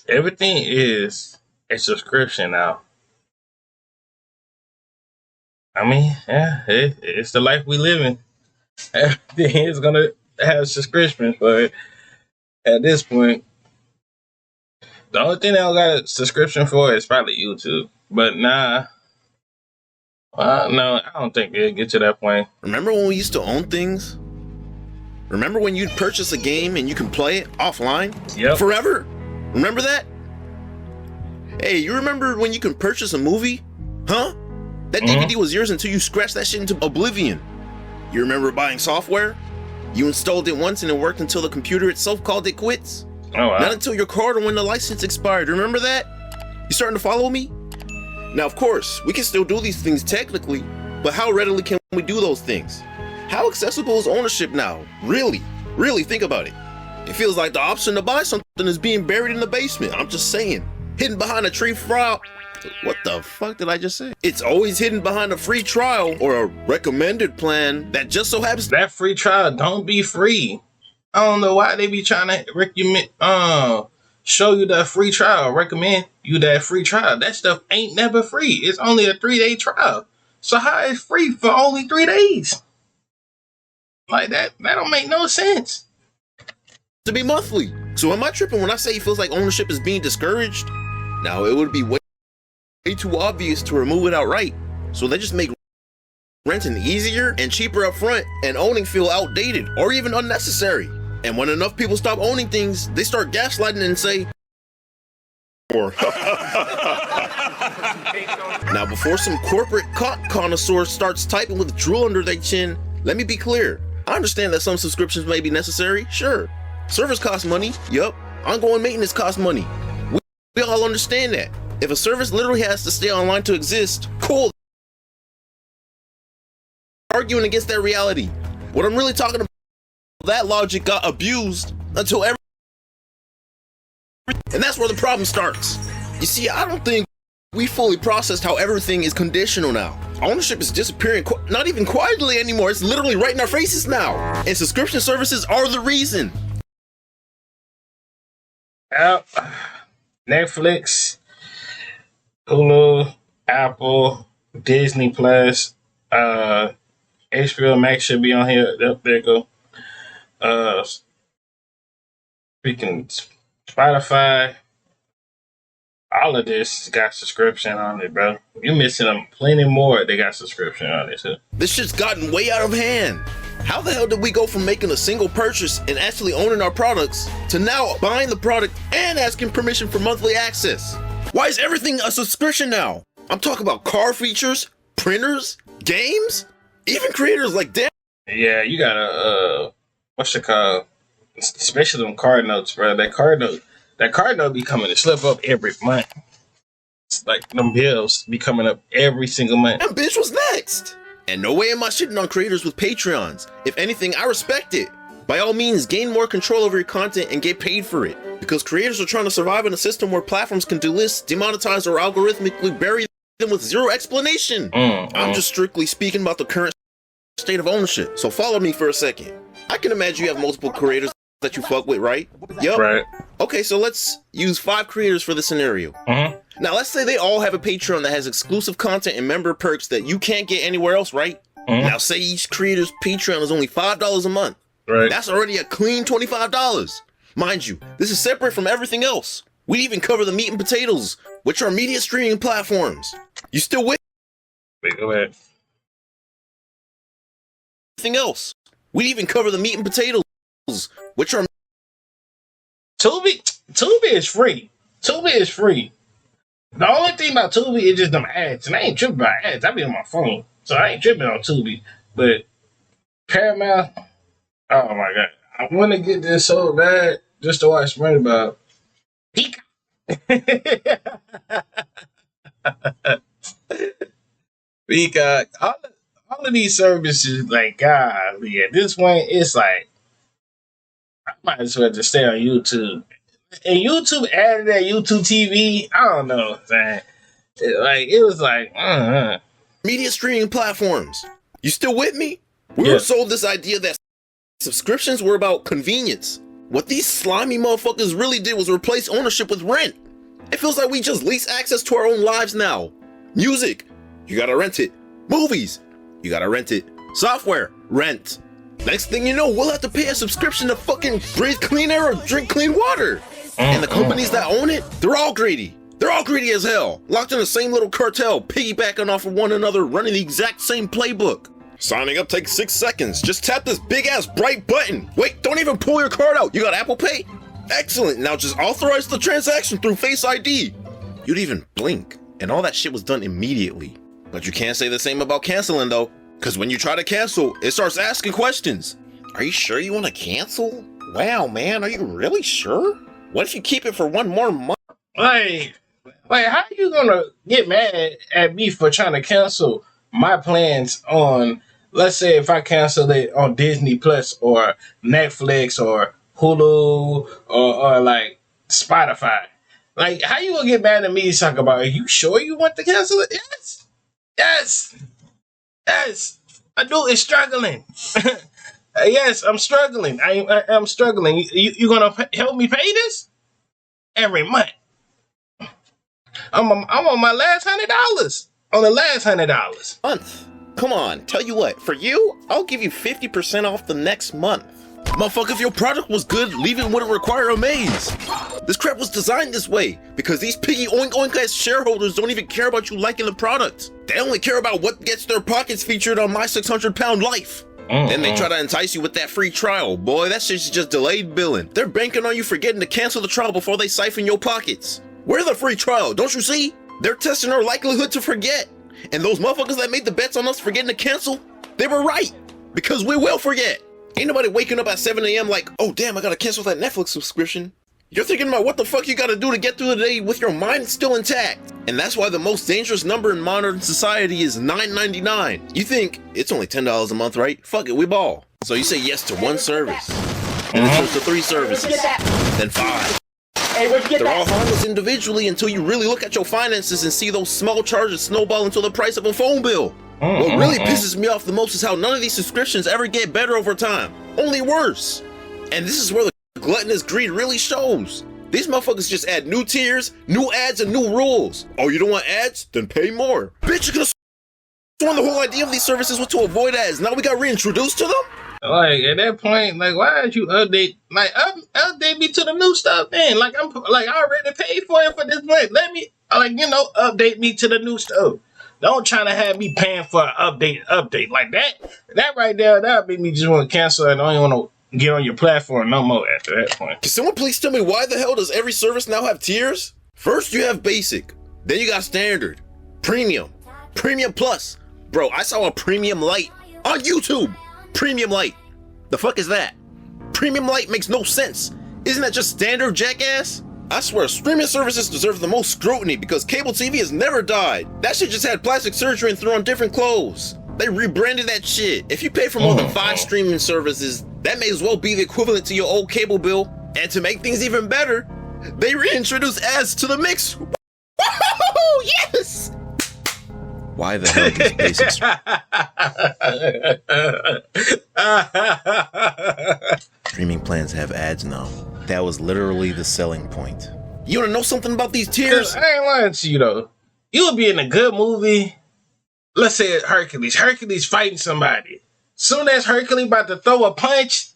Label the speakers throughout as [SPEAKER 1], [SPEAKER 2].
[SPEAKER 1] Everything is a subscription now. I mean, yeah, it's the life we live in. Everything is gonna have subscription for it. At this point, the only thing I don't got a subscription for is probably YouTube. But nah, no, I don't think it'll get to that point.
[SPEAKER 2] Remember when we used to own things? Remember when you'd purchase a game and you can play it offline?
[SPEAKER 1] Yep.
[SPEAKER 2] Forever? Remember that? Hey, you remember when you can purchase a movie? Huh? That DVD was yours until you scratched that shit into oblivion. You remember buying software? You installed it once and it worked until the computer itself called it quits?
[SPEAKER 1] Oh, wow.
[SPEAKER 2] Not until your card or when the license expired. Remember that? You starting to follow me? Now, of course, we can still do these things technically, but how readily can we do those things? How accessible is ownership now? Really think about it. It feels like the option to buy something is being buried in the basement. I'm just saying. Hidden behind a free trial. What the fuck did I just say? It's always hidden behind a free trial or a recommended plan that just so happens
[SPEAKER 1] that free trial don't be free. I don't know why they be trying to recommend, show you that free trial, recommend you that free trial. That stuff ain't never free. It's only a 3-day trial. So how is free for only 3 days? Like that don't make no sense.
[SPEAKER 2] to be monthly. So am I tripping when I say it feels like ownership is being discouraged? Now, it would be way too obvious to remove it outright. So they just make renting easier and cheaper up front and owning feel outdated or even unnecessary. And when enough people stop owning things, they start gaslighting and say, now, before some corporate connoisseur starts typing with drool under their chin, let me be clear. I understand that some subscriptions may be necessary, sure. Service costs money, yup. Ongoing maintenance costs money. We all understand that. If a service literally has to stay online to exist, cool. Arguing against that reality. What I'm really talking about, that logic got abused until and that's where the problem starts. You see, I don't think we fully processed how everything is conditional now. Ownership is disappearing, not even quietly anymore. It's literally right in our faces now. And subscription services are the reason.
[SPEAKER 1] Netflix, Hulu, Apple, Disney Plus, HBO Max should be on here. There you go. Freaking Spotify. All of this got subscription on it, bro. You're missing them plenty more. They got subscription on it too.
[SPEAKER 2] This shit's gotten way out of hand. How the hell did we go from making a single purchase and actually owning our products to now buying the product and asking permission for monthly access? Why is everything a subscription now? I'm talking about car features, printers, games, even creators like damn.
[SPEAKER 1] Yeah, you gotta what's it called? Especially them card notes, bro. That card note be coming to slip up every month. It's like them bills be coming up every single month.
[SPEAKER 2] And bitch, was next? And no way am I shitting on creators with Patreons. If anything, I respect it. By all means, gain more control over your content and get paid for it. Because creators are trying to survive in a system where platforms can delist, demonetize, or algorithmically bury them with zero explanation. I'm just strictly speaking about the current state of ownership. So follow me for a second. I can imagine you have multiple creators that you fuck with, right? Yup.
[SPEAKER 1] Right.
[SPEAKER 2] Okay, so let's use 5 creators for the scenario. Now, let's say they all have a Patreon that has exclusive content and member perks that you can't get anywhere else, right? Now, say each creator's Patreon is only $5 a month.
[SPEAKER 1] Right.
[SPEAKER 2] That's already a clean $25. Mind you, this is separate from everything else. We even cover the meat and potatoes, which are media streaming platforms. You still with
[SPEAKER 1] Wait, go ahead.
[SPEAKER 2] everything else? We even cover the meat and potatoes, which are
[SPEAKER 1] Tubi is free. Tubi is free. The only thing about Tubi is just them ads. And I ain't tripping about ads. I be on my phone. So I ain't tripping on Tubi. But Paramount, oh my God. I want to get this so bad just to watch SpongeBob. Peacock. Peacock. All of these services, like, golly, at this point, it's like, I might as well just stay on YouTube. And YouTube added that YouTube TV. I don't know, man. It was like,
[SPEAKER 2] media streaming platforms. You still with me? We were sold this idea that subscriptions were about convenience, What these slimy motherfuckers really did was replace ownership with rent. It feels like we just lease access to our own lives now. Music, you gotta rent it. Movies, you gotta rent it. Software, rent. Next thing you know, we'll have to pay a subscription to fucking breathe clean air or drink clean water. And the companies that own it, they're all greedy. They're all greedy as hell. Locked in the same little cartel, piggybacking off of one another, running the exact same playbook. Signing up takes 6 seconds. Just tap this big ass bright button. Wait, don't even pull your card out. You got Apple Pay? Excellent. Now just authorize the transaction through Face ID. You'd even blink, and all that shit was done immediately. But you can't say the same about canceling though, because when you try to cancel, it starts asking questions. Are you sure you want to cancel? Wow, man, are you really sure? What if you keep it for 1 more month?
[SPEAKER 1] Like, how you gonna get mad at me for trying to cancel my plans on, let's say if I cancel it on Disney Plus or Netflix or Hulu or like Spotify? Like, how you gonna get mad at me and talk about, are you sure you want to cancel it? Yes. I do. It's struggling. Yes, I'm struggling. I'm struggling. You gonna help me pay this every month? I'm on my last $100. On the last $100.
[SPEAKER 2] Month. Come on, tell you what, for you, I'll give you 50% off the next month. Motherfucker, if your product was good, leaving wouldn't require a maze. This crap was designed this way because these piggy oink oink ass shareholders don't even care about you liking the product. They only care about what gets their pockets featured on My 600-Pound Life. Then they try to entice you with that free trial. Boy, that shit's just delayed billing. They're banking on you forgetting to cancel the trial before they siphon your pockets. Where's the free trial? Don't you see? They're testing our likelihood to forget. And those motherfuckers that made the bets on us forgetting to cancel, they were right. Because we will forget. Ain't nobody waking up at 7 a.m. like, oh damn, I gotta cancel that Netflix subscription. You're thinking about what the fuck you gotta do to get through the day with your mind still intact. And that's why the most dangerous number in modern society is $9.99. You think, it's only $10 a month, right? Fuck it, we ball. So you say yes to one service. And then switch to 3 services. Then 5. They're all harmless individually until you really look at your finances and see those small charges snowball into the price of a phone bill. What really pisses me off the most is how none of these subscriptions ever get better over time. Only worse. And this is where the gluttonous greed really shows. These motherfuckers just add new tiers, new ads, and new rules. Oh, you don't want ads? Then pay more. Bitch, you could've sworn the whole idea of these services was to avoid ads. Now we got reintroduced to them?
[SPEAKER 1] Like, at that point, like, why did you update? Like, update me to the new stuff then. Like, I already paid for it for this month. Let me, update me to the new stuff. Don't try to have me paying for an update like that. That right there, that made me just want to cancel and I don't even want to get on your platform no more after that point.
[SPEAKER 2] Can someone please tell me why the hell does every service now have tiers? First you have basic, then you got standard, premium plus. Bro, I saw a premium light on YouTube. Premium light. The fuck is that? Premium light makes no sense. Isn't that just standard, jackass? I swear, streaming services deserve the most scrutiny because cable TV has never died. That shit just had plastic surgery and threw on different clothes. They rebranded that shit. If you pay for more than 5 streaming services, that may as well be the equivalent to your old cable bill. And to make things even better, they reintroduced ads to the mix. Woo-hoo-hoo, yes! Why the hell does basics? Streaming plans have ads now. That was literally the selling point. You wanna know something about these tiers?
[SPEAKER 1] I ain't lying to you though. You would be in a good movie. Let's say Hercules. Hercules fighting somebody. Soon as Hercules about to throw a punch,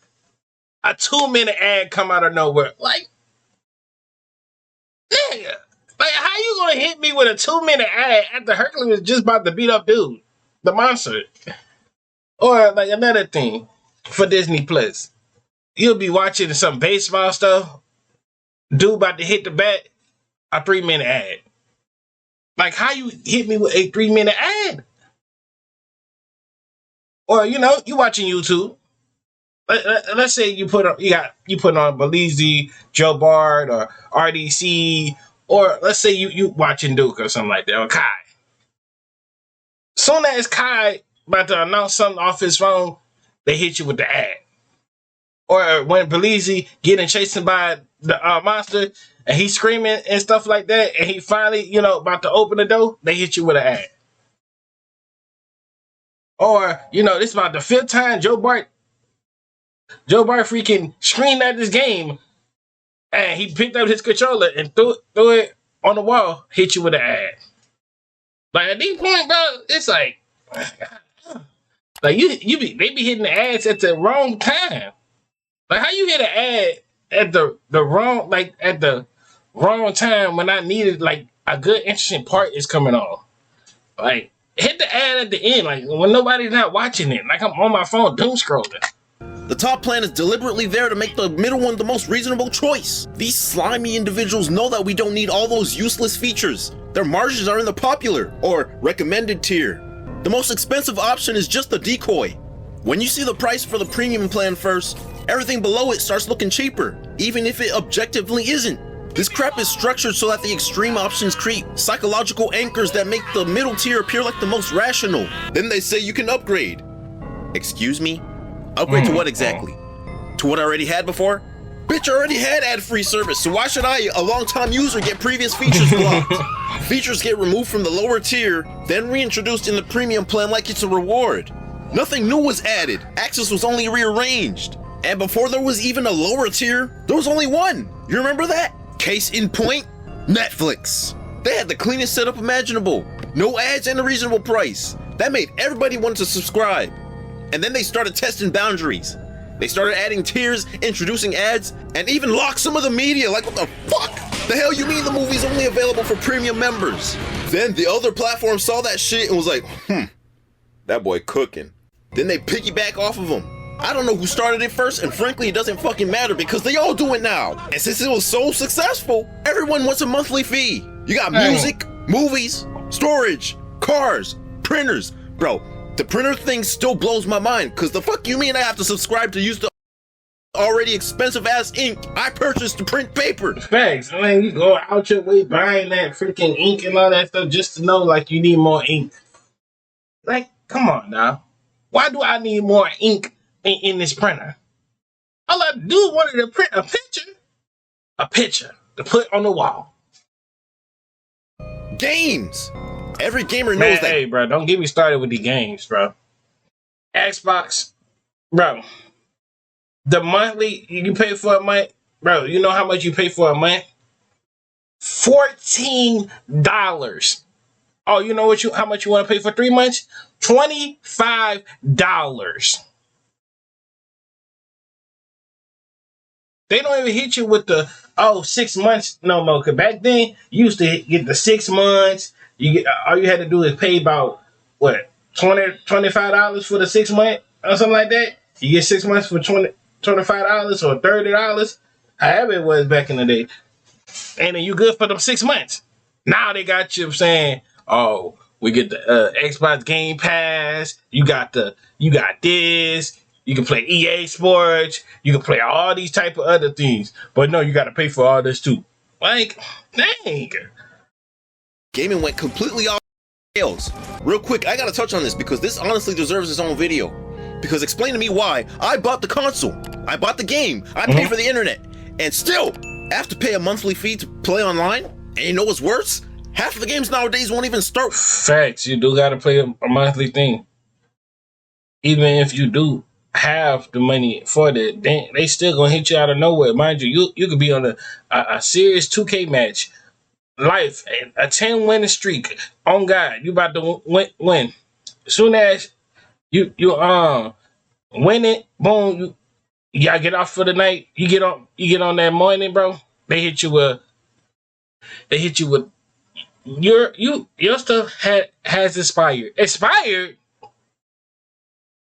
[SPEAKER 1] a 2-minute ad come out of nowhere. Like, nigga. Like, how you gonna hit me with a 2-minute ad after Hercules was just about to beat up dude, the monster? Or like another thing for Disney Plus, you'll be watching some baseball stuff. Dude about to hit the bat, a 3-minute ad. Like, how you hit me with a 3-minute ad? Or you watching YouTube. Let's say you put on Belize, Joe Bard, or RDC. Or let's say you watching Duke or something like that, or Kai. Soon as Kai about to announce something off his phone, they hit you with the ad. Or when Belize getting chased by the monster and he's screaming and stuff like that, and he finally, about to open the door, they hit you with an ad. Or, this is about the 5th time Joe Bart Joe Barry freaking screamed at this game, and he picked up his controller and threw it on the wall, hit you with an ad. Like at this point, bro, it's like they be hitting the ads at the wrong time. Like how you hit an ad at the wrong time when I needed like a good interesting part is coming on. Like hit the ad at the end, like when nobody's not watching it. Like I'm on my phone doom scrolling.
[SPEAKER 2] The top plan is deliberately there to make the middle one the most reasonable choice. These slimy individuals know that we don't need all those useless features. Their margins are in the popular or recommended tier. The most expensive option is just the decoy. When you see the price for the premium plan first, everything below it starts looking cheaper, even if it objectively isn't. This crap is structured so that the extreme options create psychological anchors that make the middle tier appear like the most rational. Then they say you can upgrade. Excuse me? Upgrade to what exactly? To what I already had before? Bitch, I already had ad-free service, so why should I, a long-time user, get previous features blocked? Features get removed from the lower tier, then reintroduced in the premium plan like it's a reward. Nothing new was added, access was only rearranged. And before there was even a lower tier, there was only one. You remember that? Case in point, Netflix. They had the cleanest setup imaginable. No ads and a reasonable price. That made everybody want to subscribe. And then they started testing boundaries. They started adding tiers, introducing ads, and even locked some of the media. Like, what the fuck? The hell you mean the movie's only available for premium members? Then the other platform saw that shit and was like, that boy cooking. Then they piggyback off of him. I don't know who started it first, and frankly, it doesn't fucking matter because they all do it now. And since it was so successful, everyone wants a monthly fee. You got music, movies, storage, cars, printers. Bro, the printer thing still blows my mind, because the fuck you mean I have to subscribe to use the already expensive ass ink I purchased to print paper?
[SPEAKER 1] Facts. I mean, you go out your way buying that freaking ink and all that stuff just to know like you need more ink. Like, come on now. Why do I need more ink in this printer? All I do wanted to print a picture to put on the wall.
[SPEAKER 2] Games. Every gamer knows that.
[SPEAKER 1] Hey, bro, don't get me started with the games, bro. Xbox, bro. The monthly you pay for a month, bro. You know how much you pay for a month? $14. Oh, you know how much you want to pay for 3 months? $25. They don't even hit you with the 6 months no more. Cause back then you used to get the 6 months. You get all you had to do is pay about what $25 for the 6 month or something like that. You get 6 months for $25 or $30, however it was back in the day, and then you good for them 6 months. Now they got you saying, "Oh, we get the Xbox Game Pass. You got this. You can play EA Sports. You can play all these type of other things, but no, you got to pay for all this too." Like, dang.
[SPEAKER 2] Gaming went completely off rails. Real quick, I gotta touch on this because this honestly deserves its own video. Because explain to me why I bought the console, I bought the game, I paid for the internet, and still I have to pay a monthly fee to play online. And you know what's worse? Half of the games nowadays won't even start.
[SPEAKER 1] Facts, you do gotta play a monthly thing. Even if you do have the money for that, they still gonna hit you out of nowhere. Mind you, you could be on a serious 2K match. Life, a 10 winning streak. On God, you about to win. As soon as you win it, boom, you gotta get off for the night. You get on that morning, bro. They hit you with your stuff has expired. Expired?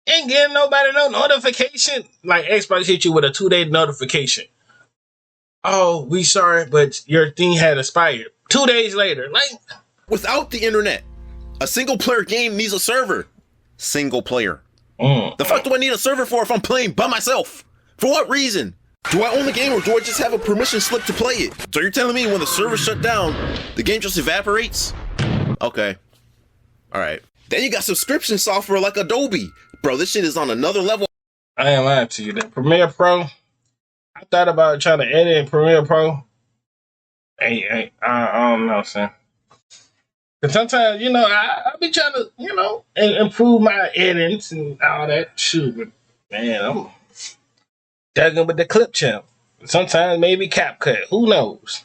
[SPEAKER 1] Ain't getting nobody no notification. Like Xbox hit you with a 2-day notification. Oh, we sorry, but your thing had expired. 2 days later, like,
[SPEAKER 2] without the internet, a single player game needs a server. Single player. The fuck do I need a server for if I'm playing by myself? For what reason? Do I own the game or do I just have a permission slip to play it? So you're telling me when the server shut down, the game just evaporates? Okay. Alright. Then you got subscription software like Adobe. Bro, this shit is on another level.
[SPEAKER 1] I ain't lying to you. That Premiere Pro, I thought about trying to edit in Premiere Pro. I don't know, son. Because sometimes, I be trying to, improve my edits and all that shit. But, man, Duggan with the clip champ. Sometimes maybe CapCut. Who knows?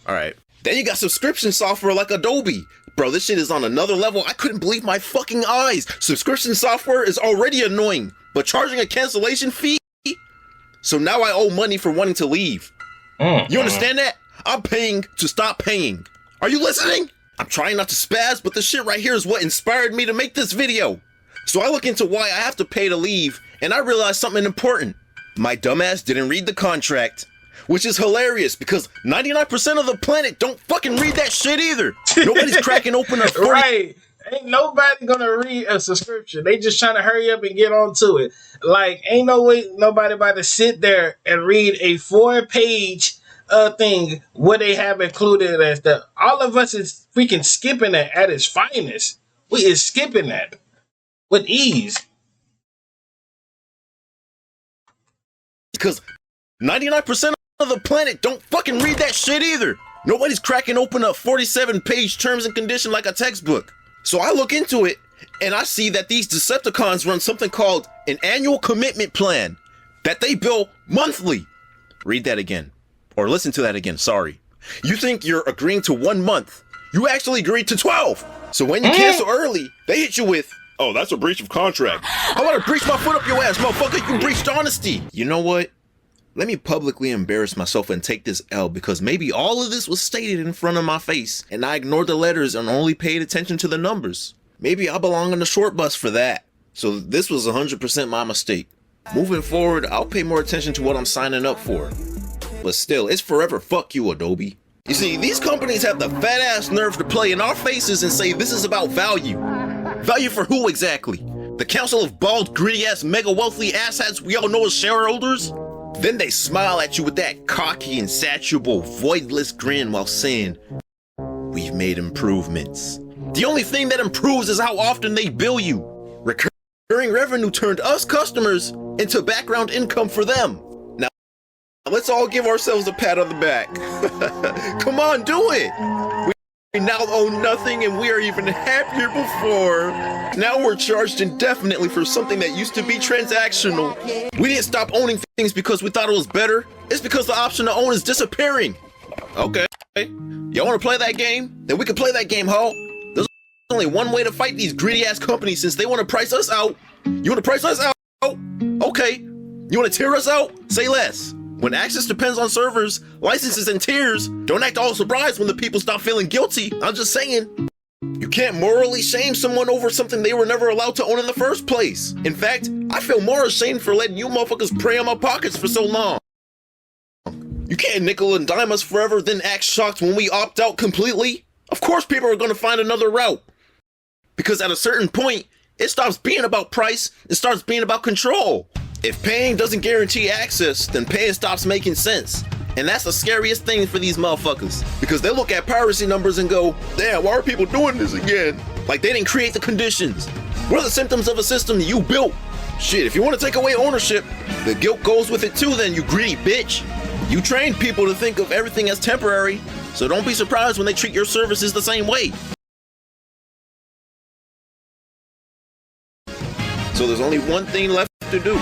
[SPEAKER 2] All right. Then you got subscription software like Adobe. Bro, this shit is on another level. I couldn't believe my fucking eyes. Subscription software is already annoying, but charging a cancellation fee? So now I owe money for wanting to leave. You understand that? I'm paying to stop paying. Are you listening? I'm trying not to spaz, but this shit right here is what inspired me to make this video. So I look into why I have to pay to leave, and I realized something important. My dumbass didn't read the contract, which is hilarious because 99% of the planet don't fucking read that shit either. Nobody's cracking open a 40.
[SPEAKER 1] Right. Ain't nobody gonna read a subscription. They just trying to hurry up and get onto it. Like, ain't no way nobody about to sit there and read a 4-page thing what they have included as the. All of us is freaking skipping that at its finest. We is skipping that with ease.
[SPEAKER 2] Because 99% of the planet don't fucking read that shit either. Nobody's cracking open a 47-page terms and condition like a textbook. So I look into it, and I see that these Decepticons run something called an annual commitment plan that they bill monthly. Read that again. Or listen to that again, sorry. You think you're agreeing to 1 month. You actually agreed to 12. So when you cancel early, they hit you with, oh, that's a breach of contract. I want to breach my foot up your ass, motherfucker. You breached honesty. You know what? Let me publicly embarrass myself and take this L because maybe all of this was stated in front of my face and I ignored the letters and only paid attention to the numbers. Maybe I belong on the short bus for that. So this was 100% my mistake. Moving forward, I'll pay more attention to what I'm signing up for. But still, it's forever fuck you, Adobe. You see, these companies have the fat ass nerve to play in our faces and say this is about value. Value for who exactly? The council of bald, greedy ass, mega wealthy asshats we all know as shareholders? Then they smile at you with that cocky, insatiable, voidless grin while saying, we've made improvements. The only thing that improves is how often they bill you. Recurring revenue turned us customers into background income for them. Now, let's all give ourselves a pat on the back. Come on, do it. We now own nothing and we are even happier before. Now we're charged indefinitely for something that used to be transactional. We didn't stop owning things because we thought it was better. It's because the option to own is disappearing. Okay. Y'all want to play that game? Then we can play that game, ho. There's only one way to fight these greedy ass companies since they want to price us out. You want to price us out? Okay. You want to tear us out? Say less. When access depends on servers, licenses, and tiers, don't act all surprised when the people stop feeling guilty. I'm just saying. You can't morally shame someone over something they were never allowed to own in the first place. In fact, I feel more ashamed for letting you motherfuckers prey on my pockets for so long. You can't nickel and dime us forever, then act shocked when we opt out completely. Of course people are going to find another route. Because at a certain point, it stops being about price, it starts being about control. If paying doesn't guarantee access, then paying stops making sense. And that's the scariest thing for these motherfuckers. Because they look at piracy numbers and go, damn, why are people doing this again? Like they didn't create the conditions. What are the symptoms of a system you built? Shit, if you want to take away ownership, the guilt goes with it too then, you greedy bitch. You trained people to think of everything as temporary, so don't be surprised when they treat your services the same way. So there's only one thing left to do.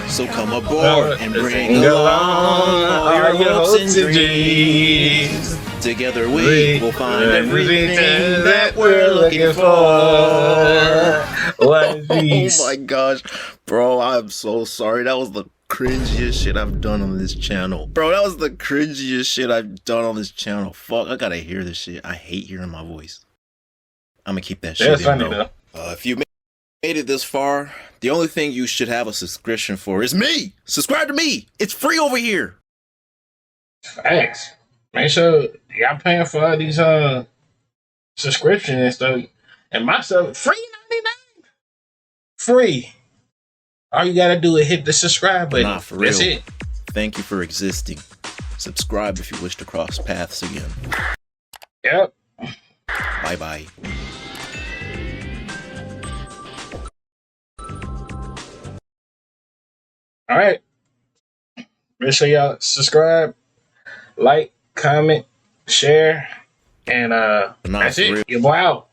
[SPEAKER 2] So come aboard and bring along all your hopes and dreams. Together we will find everything that we're looking for. Oh my gosh, bro, I'm so sorry. That was the cringiest shit I've done on this channel. Bro, that was the cringiest shit I've done on this channel. Fuck, I gotta hear this shit. I hate hearing my voice. I'm gonna keep that shit in, bro. If you made it this far, the only thing you should have a subscription for is me. Subscribe to me. It's free over here.
[SPEAKER 1] Thanks. Make sure y'all paying for all these subscriptions and stuff. And my sub free 99. Free. All you gotta do is hit the subscribe button.
[SPEAKER 2] Nah, for real.
[SPEAKER 1] That's it.
[SPEAKER 2] Thank you for existing. Subscribe if you wish to cross paths again.
[SPEAKER 1] Yep.
[SPEAKER 2] Bye bye.
[SPEAKER 1] All right. Make sure y'all subscribe, like, comment, share, and that's it. Your boy out.